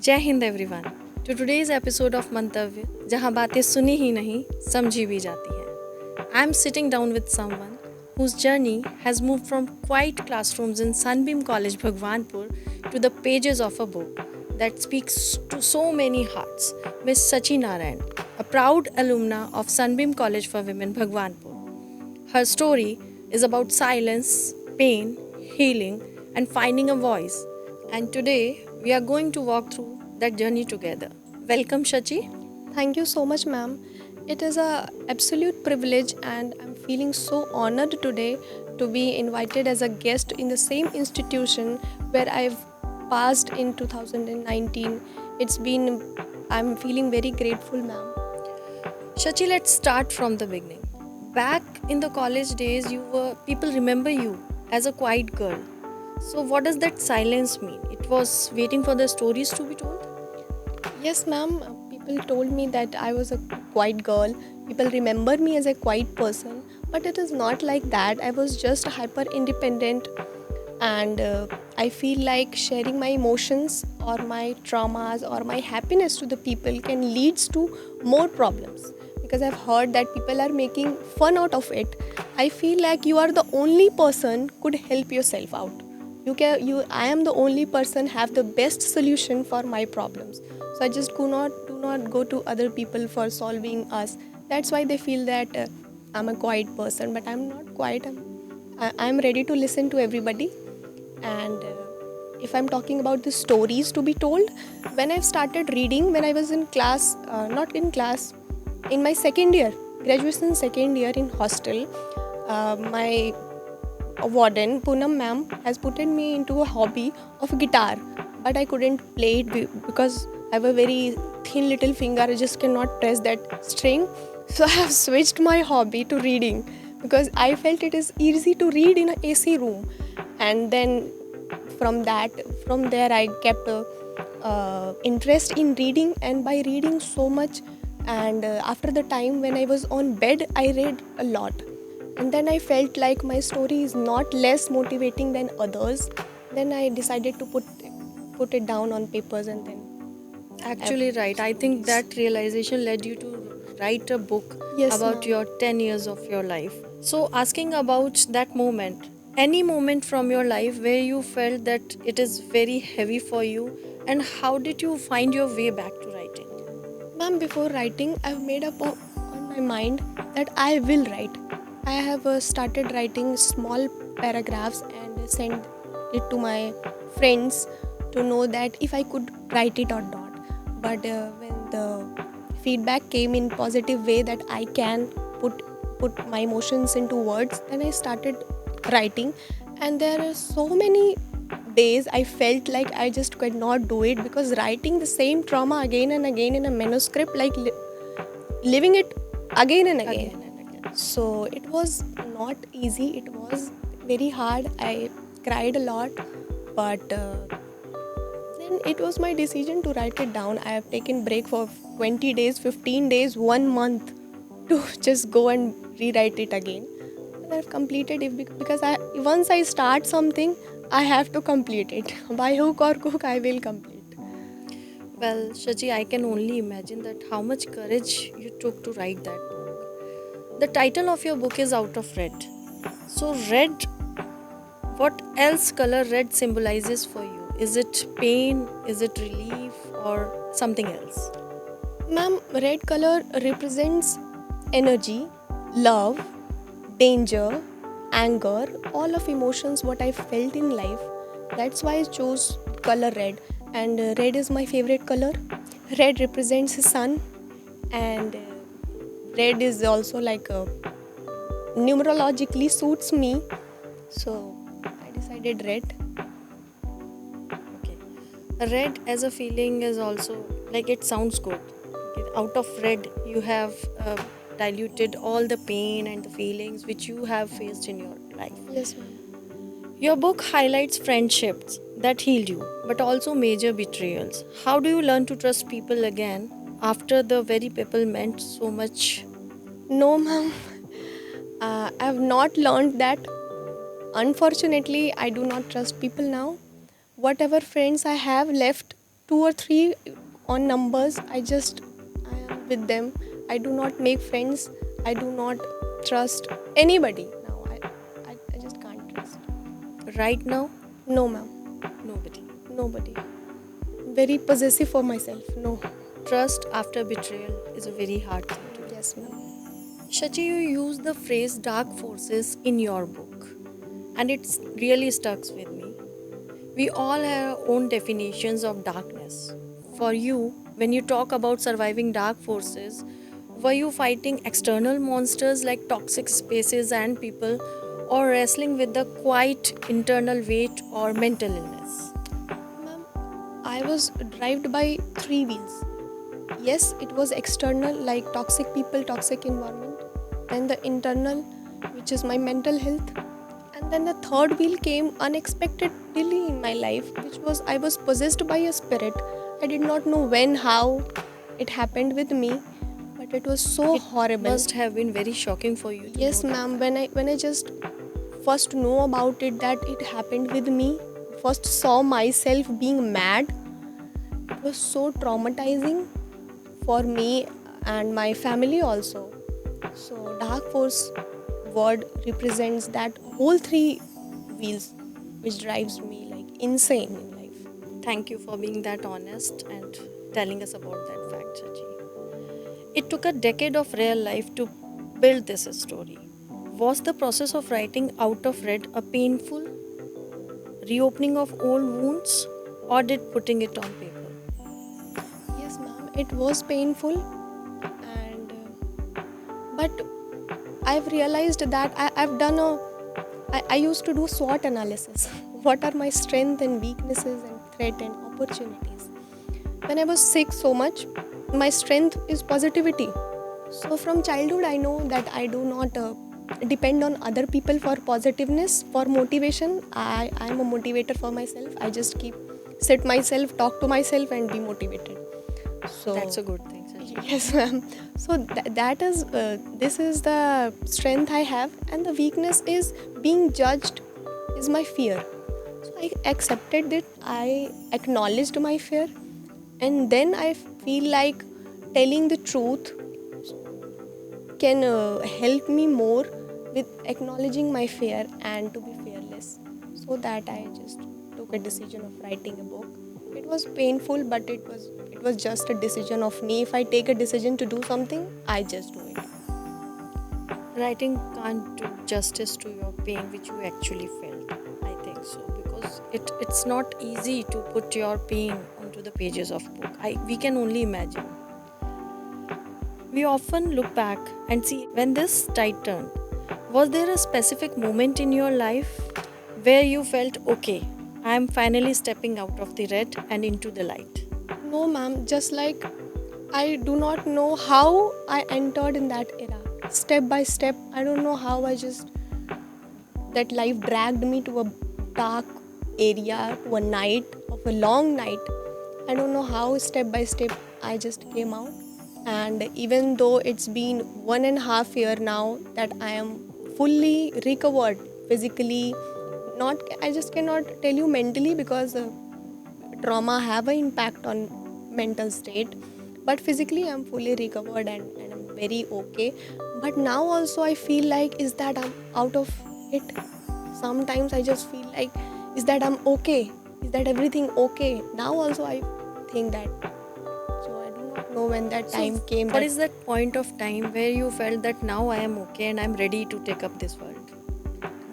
जय Hind everyone to today's episode of Mantavya जहां बातें सुनी ही नहीं समझी भी जाती हैं। I am sitting down with someone whose journey has moved from quiet classrooms in Sunbeam College Bhagwanpur to the pages of a book that speaks to so many hearts. Miss Sachi Narayan, a proud alumna of Sunbeam College for Women Bhagwanpur. Her story is about silence, pain, healing, and finding a voice. And today we are going to walk through that journey together. Welcome, Shachi. Thank you so much, ma'am. It is a absolute privilege, and I'm feeling so honored today to be invited as a guest in the same institution where I've passed in 2019. I'm feeling very grateful, ma'am. Shachi, let's start from the beginning. Back in the college days, people remember you as a quiet girl. So, what does that silence mean? It was waiting for the stories to be told? Yes, ma'am. People told me that I was a quiet girl. People remember me as a quiet person, but it is not like that. I was just hyper independent, and I feel like sharing my emotions or my traumas or my happiness to the people can leads to more problems because I've heard that people are making fun out of it. I feel like you are the only person could help yourself out. I am the only person have the best solution for my problems. So I just do not go to other people for solving us. That's why they feel that I'm a quiet person, but I'm not quiet. I'm ready to listen to everybody. And if I'm talking about the stories to be told, when I've started reading, when I was in class, not in class, in my second year, graduation second year in hostel, my warden Poonam ma'am has put me into a hobby of guitar, but I couldn't play it because I have a very thin little finger. I just cannot press that string. So I have switched my hobby to reading because I felt it is easy to read in an AC room. And then from there I kept interest in reading, and by reading so much, and after the time when I was on bed, I read a lot. And then I felt like my story is not less motivating than others. Then I decided to put it down on papers, and then Actually, right. I think that realization led you to write a book Yes, about ma'am. your 10 years of your life. So, asking about that moment, any moment from your life where you felt that it is very heavy for you, and how did you find your way back to writing? Ma'am, before writing, I've made up on my mind that I will write. I have started writing small paragraphs and send it to my friends to know that if I could write it or not. But when the feedback came in positive way that I can put my emotions into words, then I started writing. And there are so many days I felt like I just could not do it because writing the same trauma again and again in a manuscript, like living it again and again. Again and again. So it was not easy. It was very hard. I cried a lot, but then it was my decision to write it down. I have taken break for 20 days, 15 days, 1 month to just go and rewrite it again. And I've completed it because once I start something, I have to complete it. By hook or crook, I will complete. Well, Shachi, I can only imagine that how much courage you took to write that book. The title of your book is Out of Red. So, red, what else color red symbolizes for you? Is it pain? Is it relief? Or something else? Ma'am, red color represents energy, love, danger, anger, all of emotions what I felt in life. That's why I chose color red. And red is my favorite color. Red represents the sun, and red is also like numerologically suits me. So I decided red. Okay. Red as a feeling is also like it sounds good. Okay. Out of red, you have diluted all the pain and the feelings which you have faced in your life. Yes, ma'am. Your book highlights friendships that healed you, but also major betrayals. How do you learn to trust people again after the very people meant so much? No, ma'am. I have not learned that. Unfortunately, I do not trust people now. Whatever friends I have left, 2 or 3 on numbers. I am with them. I do not make friends. I do not trust anybody now. I just can't trust. Right now, No, ma'am. nobody. Nobody. Very possessive for myself. No. Trust after betrayal is a very hard thing to do. Yes, ma'am. Shachi, you use the phrase dark forces in your book, and it's really stuck with me. We all have our own definitions of darkness. For you, when you talk about surviving dark forces, were you fighting external monsters like toxic spaces and people, or wrestling with the quiet internal weight or mental illness? Ma'am, I was driven by 3 wheels. Yes, it was external, like toxic people, toxic environment. Then the internal, which is my mental health. And then the third wheel came unexpectedly in my life, which was I was possessed by a spirit. I did not know when, how it happened with me, but it was so horrible. Must have been very shocking for you. To Yes, know that. ma'am. When I just first know about it that it happened with me, first saw myself being mad, it was so traumatizing for me and my family also. So dark force word represents that whole 3 wheels which drives me like insane in life. Thank you for being that honest and telling us about that fact, Chachi. It took a decade of real life to build this story. Was the process of writing Out of Red a painful reopening of old wounds, or did putting it on paper? Yes, ma'am. It was painful, and but I've realized that I used to do SWOT analysis. What are my strengths and weaknesses and threat and opportunities? When I was sick so much, my strength is positivity. So from childhood, I know that I do not depend on other people for positiveness, for motivation. I am a motivator for myself. I just keep sit myself, talk to myself, and be motivated. So That's a good thing, Chachi. yes, ma'am. So that is this is the strength I have, and the weakness is being judged is my fear. So I accepted it. I acknowledged my fear, and then I feel like telling the truth can help me more with acknowledging my fear and to be fearless. So that I just took a decision of writing a book. It was painful, but it was just a decision of me. If I take a decision to do something, I just do it. Writing can't do justice to your pain which you actually felt. I think so, because it's not easy to put your pain onto the pages of book. We can only imagine. We often look back and see when this tide turned. Was there a specific moment in your life where you felt, okay, I am finally stepping out of the red and into the light? No, ma'am. Just like I do not know how I entered in that era. Step by step, I don't know how that life dragged me to a dark area, to a night, of a long night. I don't know how step by step I just came out. And even though it's been 1.5 years now that I am fully recovered physically, not I just cannot tell you mentally because trauma have an impact on mental state, but physically I'm fully recovered and I'm very okay. But now also I feel like is that I'm out of it. Sometimes I just feel like is that I'm okay, is that everything okay. Now also I think that, so I do not know when that time came. What is that point of time where you felt that now I am okay and I'm ready to take up this world?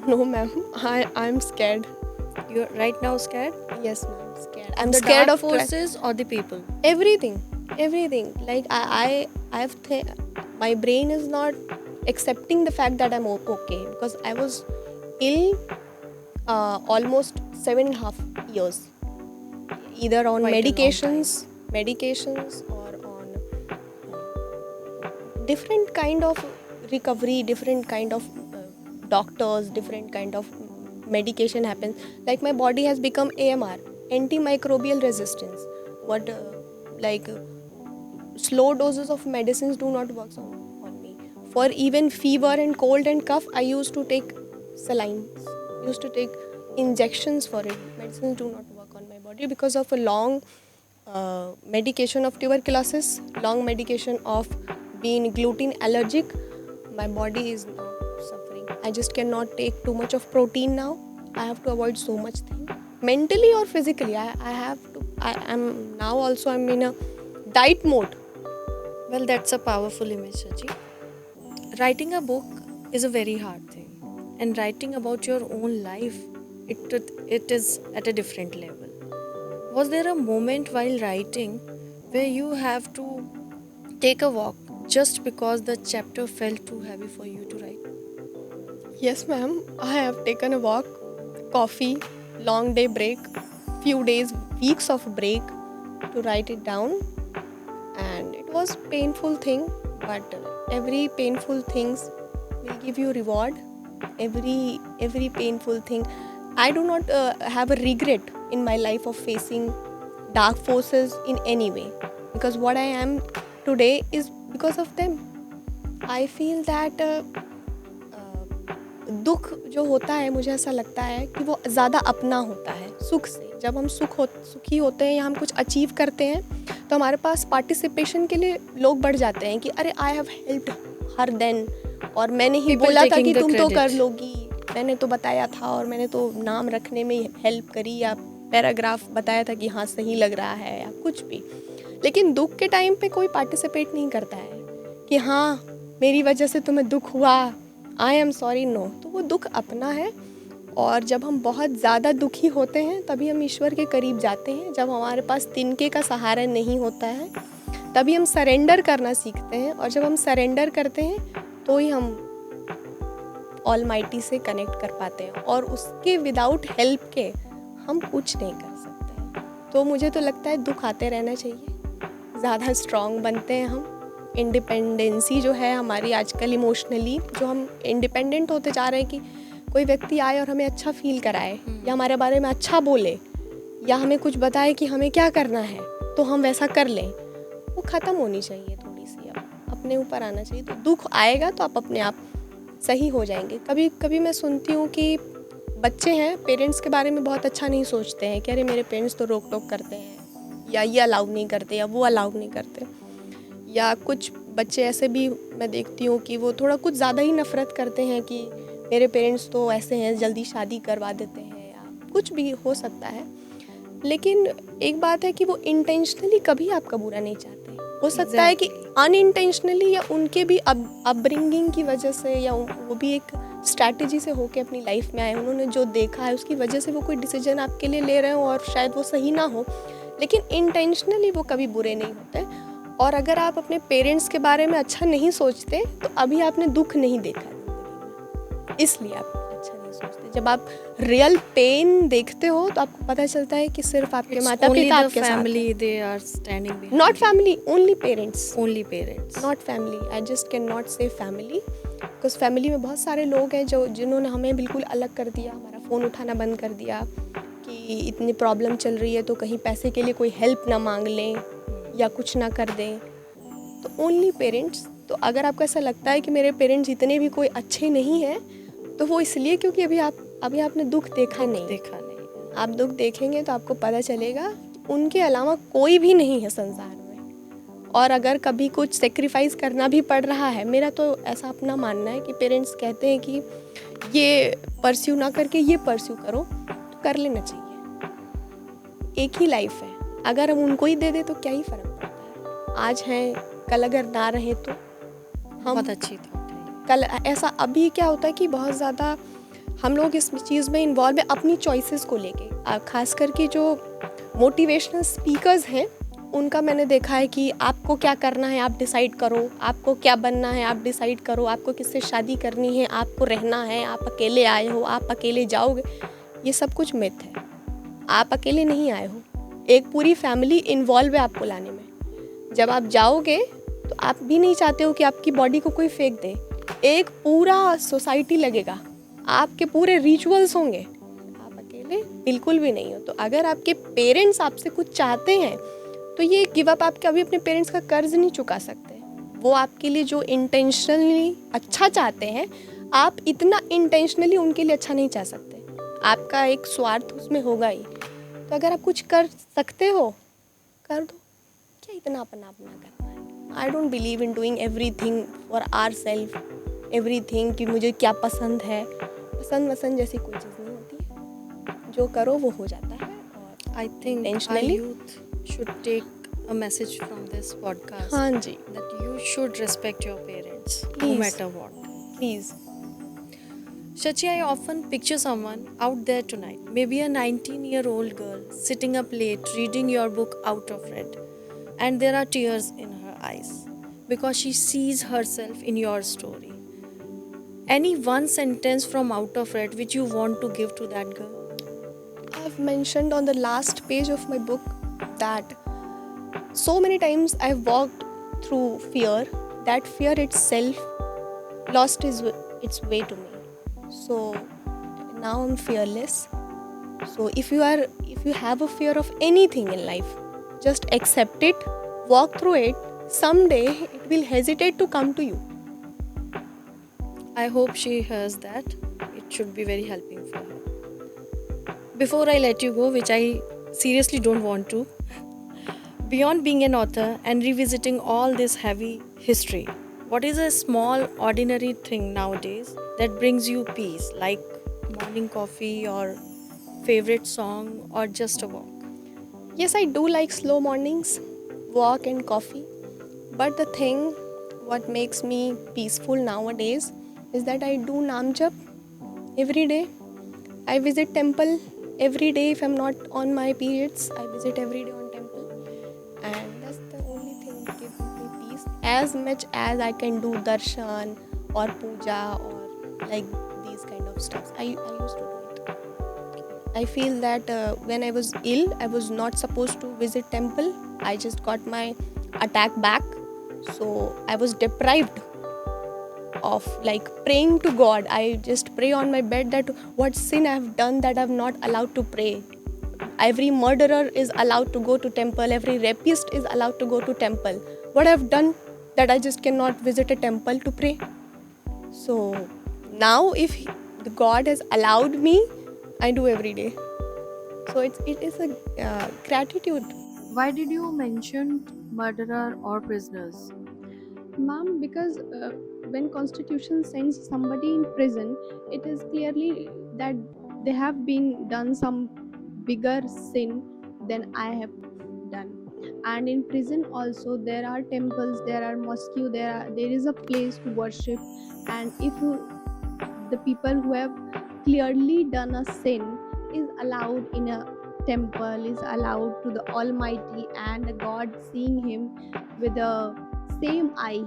No, ma'am, I'm scared. You're right now scared? Yes, ma'am, scared. I'm The scared dark of forces or the people? everything. Like my brain is not accepting the fact that I'm okay because I was ill almost 7.5 years, either on Quite a long medications or on different kind of recovery, different kind of doctors, different kind of medication happens. Like my body has become AMR, antimicrobial resistance. What slow doses of medicines do not work on me. For even fever and cold and cough, I used to take saline, used to take injections for it. Medicines do not work on my body because of a long medication of tuberculosis, long medication of being gluten allergic. My body is now suffering. I just cannot take too much of protein now. I have to avoid so much thing. Mentally or physically, I'm in a diet mode. Well, that's a powerful image, Sachi. Writing a book is a very hard thing, and writing about your own life, it is at a different level. Was there a moment while writing where you have to take a walk just because the chapter felt too heavy for you to write? Yes, ma'am. I have taken a walk, coffee, long day break, few days, weeks of break to write it down, and it was painful thing. But every painful things will give you reward. Every painful thing. I do not have a regret in my life of facing dark forces in any way, because what I am today is because of them. I feel that दुख जो होता है, मुझे ऐसा लगता है कि वो ज़्यादा अपना होता है सुख से. जब हम सुखी होते हैं या हम कुछ अचीव करते हैं तो हमारे पास पार्टिसिपेशन के लिए लोग बढ़ जाते हैं कि अरे I have helped her then, और मैंने ही People बोला था taking कि the तुम तो credit. कर लोगी, मैंने तो बताया था, और मैंने तो नाम रखने में हेल्प करी, या पैराग्राफ बताया था कि हाँ सही लग रहा है, या कुछ भी. लेकिन दुख के टाइम पे कोई पार्टिसिपेट नहीं करता है कि हाँ मेरी वजह से तुम्हें दुख हुआ, आई एम सॉरी. नो, तो वो दुख अपना है. और जब हम बहुत ज़्यादा दुखी होते हैं तभी हम ईश्वर के करीब जाते हैं. जब हमारे पास तिनके का सहारा नहीं होता है तभी हम सरेंडर करना सीखते हैं, और जब हम सरेंडर करते हैं तो ही हम ऑलमाइटी से कनेक्ट कर पाते हैं, और उसके विदाउट हेल्प के हम कुछ नहीं कर सकते हैं. तो मुझे तो लगता है दुख आते रहना चाहिए, ज़्यादा स्ट्रॉन्ग बनते हैं हम. इंडिपेंडेंसी जो है हमारी आजकल इमोशनली, जो हम इंडिपेंडेंट होते जा रहे हैं कि कोई व्यक्ति आए और हमें अच्छा फील कराए, या हमारे बारे में अच्छा बोले, या हमें कुछ बताए कि हमें क्या करना है तो हम वैसा कर लें, वो ख़त्म होनी चाहिए. थोड़ी सी अब अपने ऊपर आना चाहिए. तो दुख आएगा तो आप अपने आप सही हो जाएंगे. कभी कभी मैं सुनती हूँ कि बच्चे हैं, पेरेंट्स के बारे में बहुत अच्छा नहीं सोचते हैं कि अरे मेरे पेरेंट्स तो रोक टोक करते हैं, या ये अलाउ नहीं करते, या वो अलाउ नहीं करते. या कुछ बच्चे ऐसे भी मैं देखती हूँ कि वो थोड़ा कुछ ज़्यादा ही नफ़रत करते हैं कि मेरे पेरेंट्स तो ऐसे हैं, जल्दी शादी करवा देते हैं, या कुछ भी हो सकता है. लेकिन एक बात है कि वो इंटेंशनली कभी आपका बुरा नहीं चाहते. हो सकता है कि अनइंटेंशनली, या उनके भी अपब्रिंगिंग की वजह से, या वो भी एक स्ट्रैटेजी से होके अपनी लाइफ में आए, उन्होंने जो देखा है उसकी वजह से वो कोई डिसीजन आपके लिए ले रहे हो, और शायद वो सही ना हो, लेकिन इंटेंशनली वो कभी बुरे नहीं होते. और अगर आप अपने पेरेंट्स के बारे में अच्छा नहीं सोचते तो अभी आपने दुख नहीं देखा है ज़िंदगी में, इसलिए आप अच्छा नहीं सोचते. जब आप रियल पेन देखते हो तो आपको पता चलता है कि सिर्फ आपके माता पिता आपके साथ family they are standing behind. Not family, only parents, Only parents. Not family. I just can not से फैमिली, बिकॉज फैमिली में बहुत सारे लोग हैं जिन्होंने हमें बिल्कुल अलग कर दिया, हमारा फ़ोन उठाना बंद कर दिया कि इतनी प्रॉब्लम चल रही है तो कहीं पैसे के लिए कोई हेल्प ना मांग लें या कुछ ना कर दें. तो ओनली पेरेंट्स. तो अगर आपको ऐसा लगता है कि मेरे पेरेंट्स इतने भी कोई अच्छे नहीं हैं, तो वो इसलिए क्योंकि अभी आपने दुख देखा नहीं. आप दुख देखेंगे तो आपको पता चलेगा कि उनके अलावा कोई भी नहीं है संसार में. और अगर कभी कुछ सेक्रीफाइस करना भी पड़ रहा है, मेरा तो ऐसा अपना मानना है कि पेरेंट्स कहते हैं कि ये परस्यू ना करके ये परस्यू करो, तो कर लेना चाहिए. एक ही लाइफ है, अगर हम उनको ही दे दे तो क्या ही फ़र्क पड़ता है. आज हैं, कल अगर ना रहे तो हम बहुत अच्छी थॉट है. कल ऐसा. अभी क्या होता है कि बहुत ज़्यादा हम लोग इस चीज़ में इन्वॉल्व है अपनी चॉइसेस को लेके. खास करके जो मोटिवेशनल स्पीकर्स हैं उनका मैंने देखा है कि आपको क्या करना है आप डिसाइड करो, आपको क्या बनना है आप डिसाइड करो, आपको किससे शादी करनी है, आपको रहना है, आप अकेले आए हो, आप अकेले जाओगे. ये सब कुछ मिथ है. आप अकेले नहीं आए हो, एक पूरी फैमिली इन्वॉल्व है आपको लाने में. जब आप जाओगे तो आप भी नहीं चाहते हो कि आपकी बॉडी को कोई फेंक दे. एक पूरा सोसाइटी लगेगा, आपके पूरे रिचुअल्स होंगे, आप अकेले बिल्कुल भी नहीं हो. तो अगर आपके पेरेंट्स आपसे कुछ चाहते हैं तो ये गिव अप. आप कभी अपने पेरेंट्स का कर्ज नहीं चुका सकते. वो आपके लिए जो इंटेंशनली अच्छा चाहते हैं, आप इतना इंटेंशनली उनके लिए अच्छा नहीं चाह सकते. आपका एक स्वार्थ उसमें होगा ही. तो अगर आप कुछ कर सकते हो कर दो, क्या इतना अपना अपना करना है. I don't believe in doing everything for our self, everything कि मुझे क्या पसंद है. पसंद वसंद जैसी कोई चीज़ नहीं होती है, जो करो वो हो जाता है. और I think our intentionally, youth should take a message from this podcast हाँ जी, that you should respect your parents no Please. matter what. Please. Shachi, I often picture someone out there tonight, maybe a 19-year-old girl sitting up late reading your book Out of Red, and there are tears in her eyes because she sees herself in your story. Any one sentence from Out of Red which you want to give to that girl? I've mentioned on the last page of my book that so many times I've walked through fear, that fear itself lost its way to me. So now I'm fearless. So if you have a fear of anything in life, just accept it, walk through it. Someday it will hesitate to come to you. I hope she hears that. It should be very helping for her. Before I let you go, which I seriously don't want to, beyond being an author and revisiting all this heavy history, what is a small, ordinary thing nowadays that brings you peace, like morning coffee or favorite song or just a walk? Yes, I do like slow mornings, walk and coffee. But the thing what makes me peaceful nowadays is that I do Naam Jap every day. I visit temple every day. If I'm not on my periods, I visit every day on temple. And that's the only thing that gives me peace. As much as I can do darshan or puja or like these kind of stuff, I used to do it. I feel that when I was ill, I was not supposed to visit temple. I just got my attack back. So I was deprived of like praying to God. I just pray on my bed that what sin I have done that I'm not allowed to pray. Every murderer is allowed to go to temple. Every rapist is allowed to go to temple. What I've done that I just cannot visit a temple to pray. So now if the God has allowed me, I do every day. So it is a gratitude. Why did you mention murderer or prisoners? Ma'am, because when constitution sends somebody in prison, it is clearly that they have been done some bigger sin than I have done. And in prison also there are temples, there are mosques, there is a place to worship. And if the people who have clearly done a sin is allowed in a temple, is allowed to the Almighty, and the God seeing him with the same eye,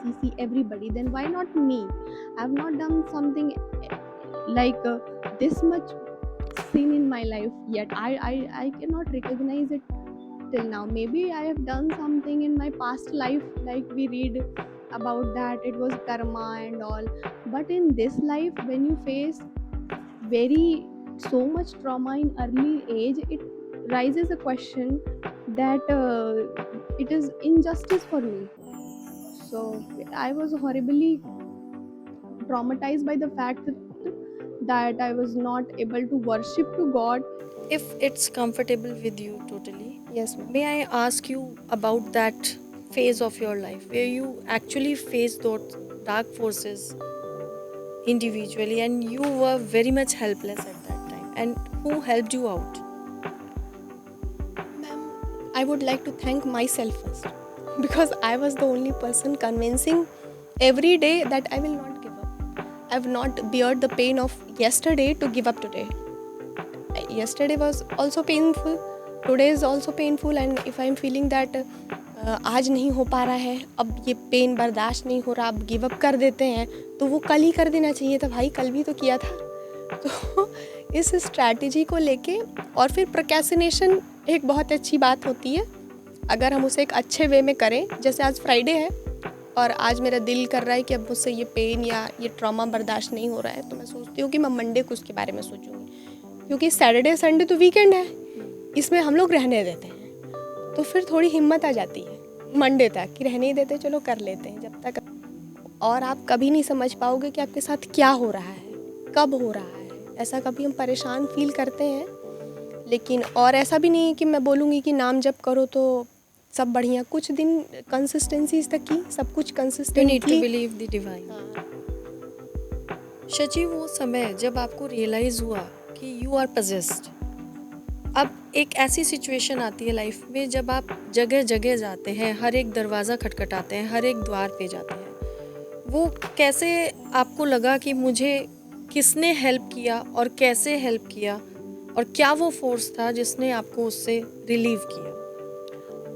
he see everybody, then why not me? I have not done something like this much sin in my life yet. I cannot recognize it till now. Maybe I have done something in my past life, like we read about that it was karma and all. But in this life, when you face very so much trauma in early age, it rises a question that it is injustice for me. So I was horribly traumatized by the fact that I was not able to worship to God. If it's comfortable with you totally, Yes, ma'am. may I ask you about that phase of your life where you actually faced those dark forces individually and you were very much helpless at that time? And who helped you out? Ma'am, I would like to thank myself first because I was the only person convincing every day that I will not give up. I have not beared the pain of yesterday to give up today. Yesterday was also painful, today is also painful, and if I am feeling that आज नहीं हो पा रहा है, अब ये pen बर्दाश्त नहीं हो रहा, अब गिव अप कर देते हैं, तो वो कल ही कर देना चाहिए था भाई, कल भी तो किया था. तो इस स्ट्रैटेजी को लेके और फिर प्रोक्रेस्टिनेशन एक बहुत अच्छी बात होती है अगर हम उसे एक अच्छे वे में करें. जैसे आज फ्राइडे है और आज मेरा दिल कर रहा है कि अब मुझसे ये पेन या ये ट्रॉमा बर्दाश्त नहीं हो रहा है, तो मैं सोचती हूँ कि मैं मंडे को उसके बारे में सोचूंगी, क्योंकि सैटरडे संडे तो वीकेंड है, इसमें हम लोग रहने देते हैं. तो फिर थोड़ी हिम्मत आ जाती है मंडे तक कि रहने ही देते, चलो कर लेते हैं जब तक. और आप कभी नहीं समझ पाओगे कि आपके साथ क्या हो रहा है, कब हो रहा है. ऐसा कभी हम परेशान फील करते हैं लेकिन और ऐसा भी नहीं है कि मैं बोलूँगी कि नाम जप करो तो सब बढ़िया, कुछ दिन कंसिस्टेंसी तक की, सब कुछ यू कंसिस्टेंट नीड टू की। Believe the divine. शची, वो समय जब आपको रियलाइज हुआ कि यू आर पजेस्ड, अब एक ऐसी सिचुएशन आती है लाइफ में जब आप जगह जगह जाते हैं, हर एक दरवाज़ा खटखटाते हैं, हर एक द्वार पे जाते हैं, वो कैसे आपको लगा कि मुझे किसने हेल्प किया और कैसे हेल्प किया, और क्या वो फोर्स था जिसने आपको उससे रिलीव किया?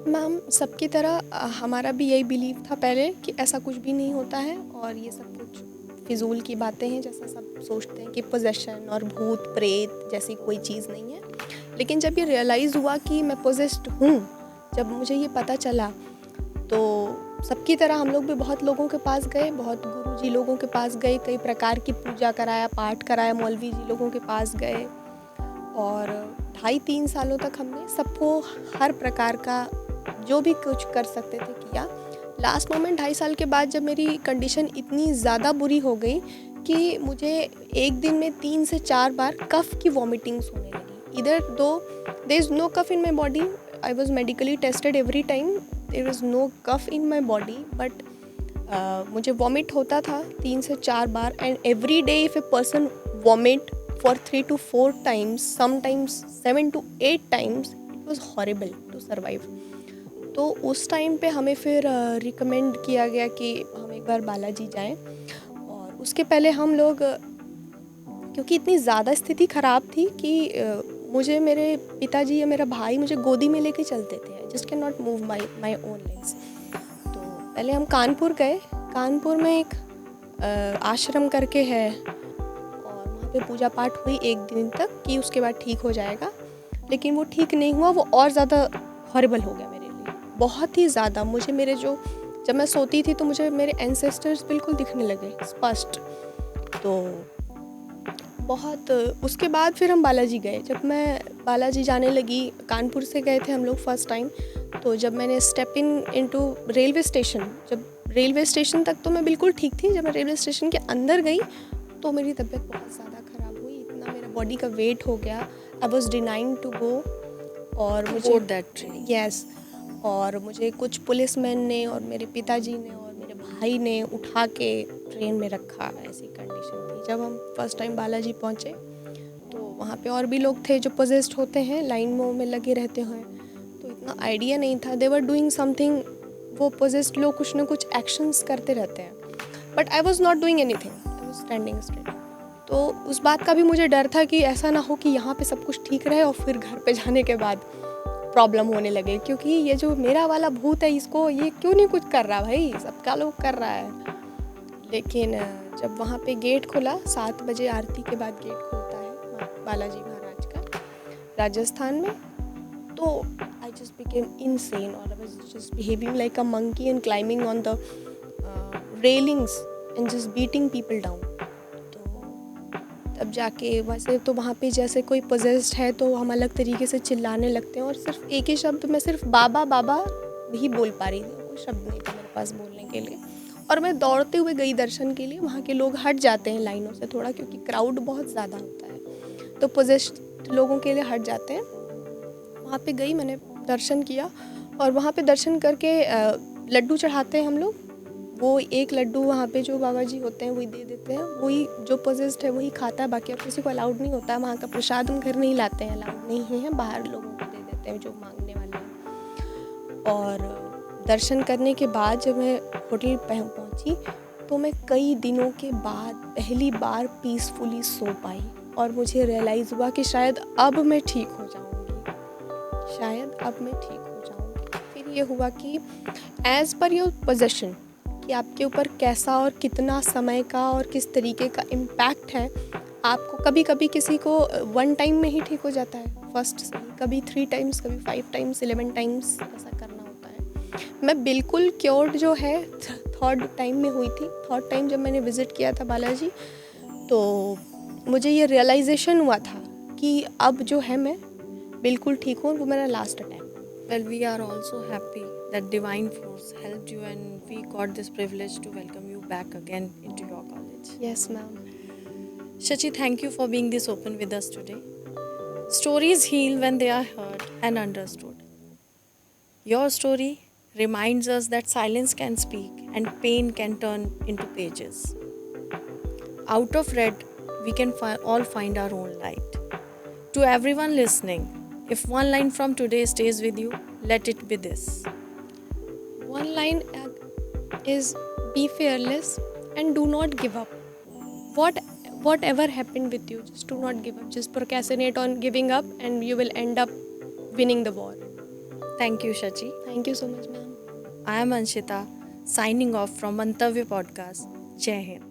मैम, सबकी तरह हमारा भी यही बिलीव था पहले कि ऐसा कुछ भी नहीं होता है और ये सब कुछ फिजूल की बातें हैं, जैसा सब सोचते हैं कि पोजेशन और भूत प्रेत जैसी कोई चीज़ नहीं है। लेकिन जब ये रियलाइज़ हुआ कि मैं पोजेस्ड हूँ, जब मुझे ये पता चला, तो सबकी तरह हम लोग भी बहुत लोगों के पास गए, बहुत गुरुजी लोगों के पास गए, कई प्रकार की पूजा कराया, पाठ कराया, मौलवी जी लोगों के पास गए, और 2.5-3 सालों तक हमने सबको हर प्रकार का जो भी कुछ कर सकते थे किया। लास्ट मोमेंट 2.5 साल के बाद जब मेरी कंडीशन इतनी ज़्यादा बुरी हो गई कि मुझे एक दिन में 3 से 4 बार कफ की वॉमिटिंग्स होने लगी। इधर दो there is no cough in my body, I was medically tested every time, there is no cough in my body, but मुझे वॉमिट होता था 3 से 4 बार, and every day if a person vomit for 3 to 4 times, sometimes 7 to 8 times, it was horrible to survive. तो उस time पे हमें फिर रिकमेंड किया गया कि हम एक बार बालाजी जाएं, और उसके पहले हम लोग क्योंकि इतनी ज़्यादा स्थिति ख़राब थी कि मुझे मेरे पिताजी या मेरा भाई मुझे गोदी में लेके चलते थे, just can not move my own legs. तो पहले हम कानपुर गए, कानपुर में एक आश्रम करके है, पे पूजा पाठ हुई एक दिन तक कि उसके बाद ठीक हो जाएगा, लेकिन वो ठीक नहीं हुआ, वो और ज़्यादा हॉरिबल हो गया मेरे लिए, बहुत ही ज़्यादा। मुझे मेरे जब मैं सोती थी तो मुझे मेरे एंसेस्टर्स बिल्कुल दिखने लगे स्पष्ट। तो बहुत उसके बाद फिर हम बालाजी गए। जब मैं बालाजी जाने लगी, कानपुर से गए थे हम लोग फर्स्ट टाइम, तो जब मैंने स्टेप इनटू रेलवे स्टेशन, जब रेलवे स्टेशन तक तो मैं बिल्कुल ठीक थी, जब मैं रेलवे स्टेशन के अंदर गई तो मेरी तबीयत बहुत ज़्यादा ख़राब हुई, इतना मेरा बॉडी का वेट हो गया, I was denying to go. और मुझे यस, और मुझे कुछ पुलिसमैन ने और मेरे पिताजी ने और मेरे भाई ने उठा के ट्रेन में रखा, ऐसी कंडीशन थी। जब हम फर्स्ट टाइम बालाजी पहुँचे तो वहाँ पे और भी लोग थे जो पोजेस्ड होते हैं, लाइन में लगे रहते हैं, तो इतना आइडिया नहीं था। दे वर डूइंग समथिंग, वो पोजेस्ड लोग कुछ ना कुछ एक्शंस करते रहते हैं, but I was not doing anything, standing straight. तो उस बात का भी मुझे डर था कि ऐसा ना हो कि यहाँ पे सब कुछ ठीक रहे और फिर घर पे जाने के बाद प्रॉब्लम होने लगे, क्योंकि ये जो मेरा वाला भूत है, इसको ये क्यों नहीं कुछ कर रहा भाई, सबका लोग कर रहा है। लेकिन जब वहाँ पे गेट खुला, 7 बजे आरती के बाद गेट खुलता है बालाजी महाराज का राजस्थान में, तो आई जस्ट बिकेम इनसेन, और I was just behaving like a monkey and climbing on the railings and just beating people down. तो तब जाके, वैसे तो वहाँ पे जैसे कोई पोजेस्ड है तो हम अलग तरीके से चिल्लाने लगते हैं, और सिर्फ एक ही शब्द, मैं सिर्फ बाबा बाबा ही बोल पा रही थी, कोई शब्द नहीं था मेरे पास बोलने के लिए। और मैं दौड़ते हुए गई दर्शन के लिए, वहाँ के लोग हट जाते हैं लाइनों से थोड़ा, क्योंकि क्राउड बहुत ज़्यादा होता है, तो पोजेस्ड लोगों के लिए हट जाते हैं। वहाँ पे गई, मैंने दर्शन किया, और वहाँ पे दर्शन करके लड्डू चढ़ाते हैं हम लोग, वो एक लड्डू वहाँ पे जो बाबा जी होते हैं वही दे देते हैं, वही जो पोजेस्ड है वही खाता है, बाकी अब किसी को अलाउड नहीं होता है। वहाँ का प्रसाद हम घर नहीं लाते हैं, अलाउड नहीं है, बाहर लोगों को दे देते हैं जो मांगने वाले हैं। और दर्शन करने के बाद जब मैं होटल पहुँची तो मैं कई दिनों के बाद पहली बार पीसफुली सो पाई, और मुझे रियलाइज़ हुआ कि शायद अब मैं ठीक हो जाऊँगी, शायद अब मैं ठीक हो जाऊँगी। फिर ये हुआ कि एज़ पर योर पोजेशन, कि आपके ऊपर कैसा और कितना समय का और किस तरीके का इम्पैक्ट है। आपको कभी कभी किसी को 1 टाइम में ही ठीक हो जाता है फर्स्ट से, कभी 3 टाइम्स, कभी 5 टाइम्स, 11 टाइम्स ऐसा करना होता है। मैं बिल्कुल क्योर्ड जो है 3rd टाइम में हुई थी। 3rd टाइम जब मैंने विज़िट किया था बालाजी, तो मुझे ये रियलाइजेशन हुआ था कि अब जो है मैं बिल्कुल ठीक हूँ, वो मेरा last attack. Well, we are also happy that divine force helped you and we got this privilege to welcome you back again into your college. Yes, ma'am. Shachi, thank you for being this open with us today. Stories heal when they are heard and understood. Your story reminds us that silence can speak and pain can turn into pages. Out of red, we can all find our own light. To everyone listening, if one line from today stays with you, let it be this. One line is be fearless and do not give up. Whatever happened with you, just do not give up. Just procrastinate on giving up and you will end up winning the war. Thank you, Shachi. Thank you so much, ma'am. I am Anshita, signing off from Mantavya Podcast. Jai Hind.